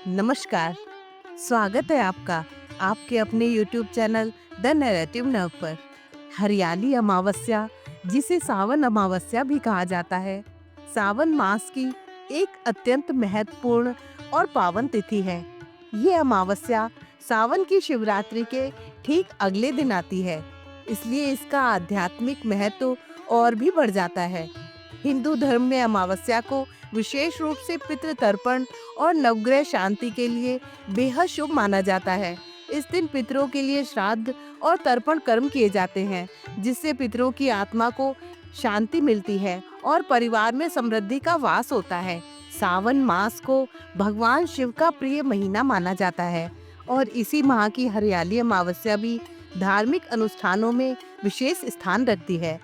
नमस्कार, स्वागत है आपका आपके अपने YouTube चैनल द नैरेटिव नव पर। हरियाली अमावस्या, जिसे सावन अमावस्या भी कहा जाता है, सावन मास की एक अत्यंत महत्वपूर्ण और पावन तिथि है। ये अमावस्या सावन की शिवरात्रि के ठीक अगले दिन आती है, इसलिए इसका आध्यात्मिक महत्व और भी बढ़ जाता है। हिंदू धर्म में अमावस्या को विशेष रूप से पितृ तर्पण और नवग्रह शांति के लिए बेहद शुभ माना जाता है। इस दिन पितरों के लिए श्राद्ध और तर्पण कर्म किए जाते हैं, जिससे पितरों की आत्मा को शांति मिलती है और परिवार में समृद्धि का वास होता है। सावन मास को भगवान शिव का प्रिय महीना माना जाता है और इसी माह की हरियाली अमावस्या भी धार्मिक अनुष्ठानों में विशेष स्थान रखती है।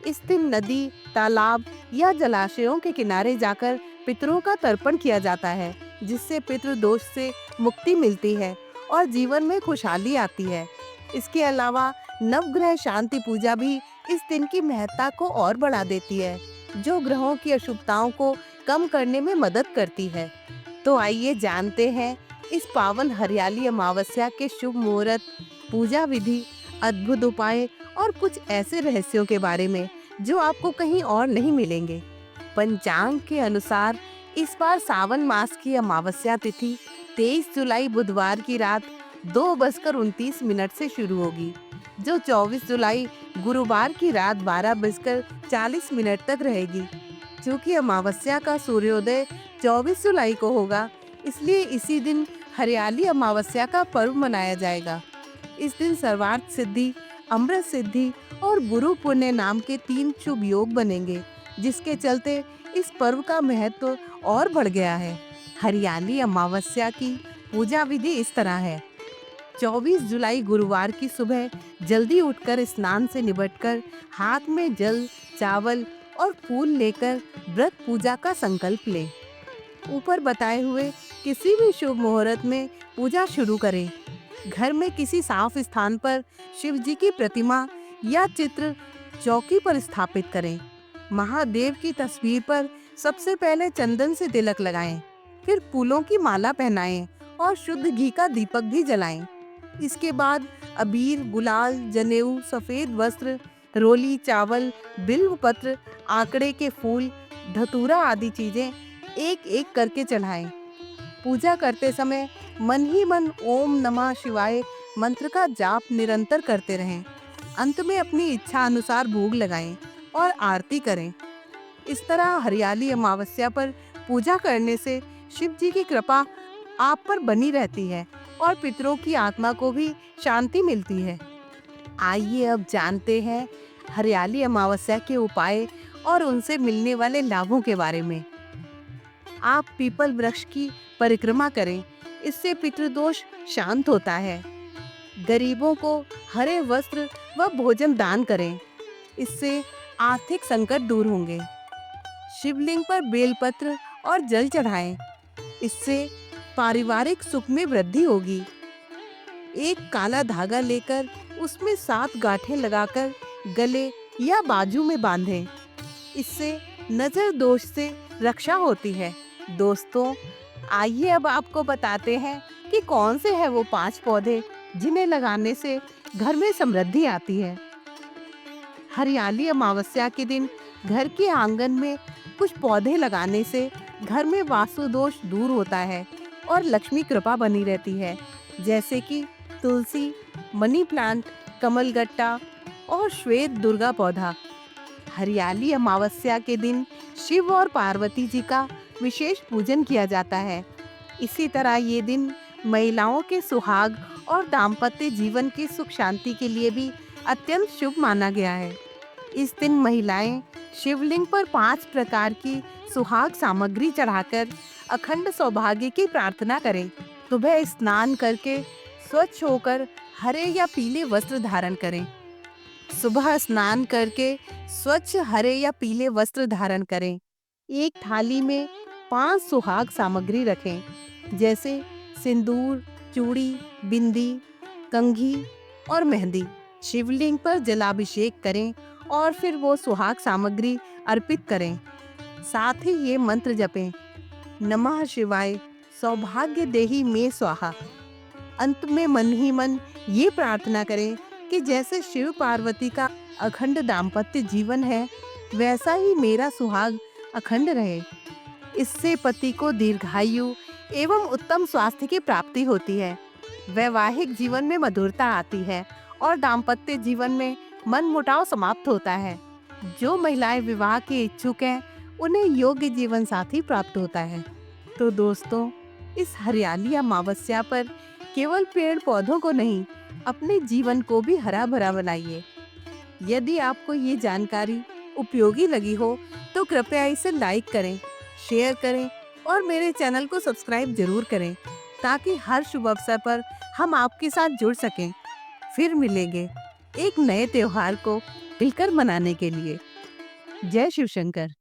इस दिन नदी, तालाब या जलाशयों के किनारे जाकर पितरों का तर्पण किया जाता है, जिससे पितृ दोष से मुक्ति मिलती है और जीवन में खुशहाली आती है। इसके अलावा नवग्रह शांति पूजा भी इस दिन की महत्ता को और बढ़ा देती है, जो ग्रहों की अशुभताओं को कम करने में मदद करती है। तो आइए जानते हैं इस पावन हरियाली अमावस्या के शुभ मुहूर्त, पूजा विधि, अद्भुत उपाय और कुछ ऐसे रहस्यों के बारे में जो आपको कहीं और नहीं मिलेंगे। पंचांग के अनुसार इस बार सावन मास की अमावस्या तिथि 23 जुलाई बुधवार की रात 2:29 से शुरू होगी, जो 24 जुलाई गुरुवार की रात 12:40 तक रहेगी। क्योंकि अमावस्या का सूर्योदय 24 जुलाई को होगा, इसलिए इसी दिन हरियाली अमावस्या का पर्व मनाया जाएगा। इस दिन सर्वार्थ सिद्धि, अमृत सिद्धि और गुरु पुण्य नाम के 3 शुभ योग बनेंगे, जिसके चलते इस पर्व का महत्व और बढ़ गया है। हरियाली अमावस्या की पूजा विधि इस तरह है। 24 जुलाई गुरुवार की सुबह जल्दी उठकर स्नान से निपटकर हाथ में जल, चावल और फूल लेकर व्रत पूजा का संकल्प लें। ऊपर बताए हुए किसी भी शुभ मुहूर्त में पूजा शुरू करें। घर में किसी साफ स्थान पर शिव जी की प्रतिमा या चित्र चौकी पर स्थापित करें। महादेव की तस्वीर पर सबसे पहले चंदन से तिलक लगाएं, फिर फूलों की माला पहनाएं और शुद्ध घी का दीपक भी जलाएं। इसके बाद अबीर, गुलाल, जनेऊ, सफेद वस्त्र, रोली, चावल, बिल्व पत्र, आंकड़े के फूल, धतूरा आदि चीजें एक एक करके चढ़ाएं। पूजा करते समय मन ही मन ओम नमः शिवाय मंत्र का जाप निरंतर करते रहें। अंत में अपनी इच्छा अनुसार भोग लगाएं और आरती करें। इस तरह हरियाली अमावस्या पर पूजा करने से शिव जी की कृपा आप पर बनी रहती है और पितरों की आत्मा को भी शांति मिलती है। आइए अब जानते हैं हरियाली अमावस्या के उपाय और उनसे मिलने वाले लाभों के बारे में। आप पीपल वृक्ष की परिक्रमा करें, इससे पितृदोष शांत होता है। गरीबों को हरे वस्त्र व भोजन दान करें, इससे आर्थिक संकट दूर होंगे। शिवलिंग पर बेलपत्र और जल चढ़ाएं, इससे पारिवारिक सुख में वृद्धि होगी। एक काला धागा लेकर उसमें 7 गांठें लगाकर गले या बाजू में बांधें, इससे नजर दोष से रक्षा होती है। दोस्तों, आइए अब आपको बताते हैं कि कौन से हैं वो 5 पौधे जिन्हें लगाने से घर में समृद्धि आती है। हरियाली अमावस्या के दिन घर के आंगन में कुछ पौधे लगाने से घर में वास्तु दोष दूर होता है और लक्ष्मी कृपा बनी रहती है, जैसे कि तुलसी, मनी प्लांट, कमलगट्टा और श्वेत दुर्गा पौधा। हरियाली अमावस्या के दिन शिव और पार्वती जी का विशेष पूजन किया जाता है। इसी तरह ये दिन महिलाओं के सुहाग और दाम्पत्य जीवन की सुख शांति के लिए भी अत्यंत शुभ माना गया है। इस दिन महिलाएं शिवलिंग पर 5 प्रकार की सुहाग सामग्री चढ़ाकर अखंड सौभाग्य की प्रार्थना करें। सुबह स्नान करके स्वच्छ होकर हरे या पीले वस्त्र धारण करें। सुबह स्नान करके स्वच्छ हरे या पीले वस्त्र धारण करें। एक थाली में 5 सुहाग सामग्री रखें, जैसे सिंदूर, चूड़ी, बिंदी, कंघी और मेहंदी। शिवलिंग पर जलाभिषेक करें और फिर वो सुहाग सामग्री अर्पित करें। साथ ही ये मंत्र जपें, नमः शिवाय, सौभाग्य देहि मे स्वाहा। अंत में मन ही मन ये प्रार्थना करें कि जैसे शिव पार्वती का अखंड दाम्पत्य जीवन है, वैसा ही मेरा सुहाग अखंड रहे। इससे पति को दीर्घायु एवं उत्तम स्वास्थ्य की प्राप्ति होती है। वैवाहिक जीवन में मधुरता आती है और दाम्पत्य जीवन में मनमुटाव समाप्त होता है। जो महिलाएं विवाह के इच्छुक हैं, उन्हें योग्य जीवन साथी प्राप्त होता है। तो दोस्तों, इस हरियाली अमावस्या पर केवल पेड़ पौधों को नहीं, अपने जीवन को भी हरा भरा बनाइए। यदि आपको ये जानकारी उपयोगी लगी हो तो कृपया इसे लाइक करें, शेयर करें और मेरे चैनल को सब्सक्राइब जरूर करें, ताकि हर शुभ अवसर पर हम आपके साथ जुड़ सकें। फिर मिलेंगे एक नए त्योहार को मिलकर मनाने के लिए। जय शिव शंकर।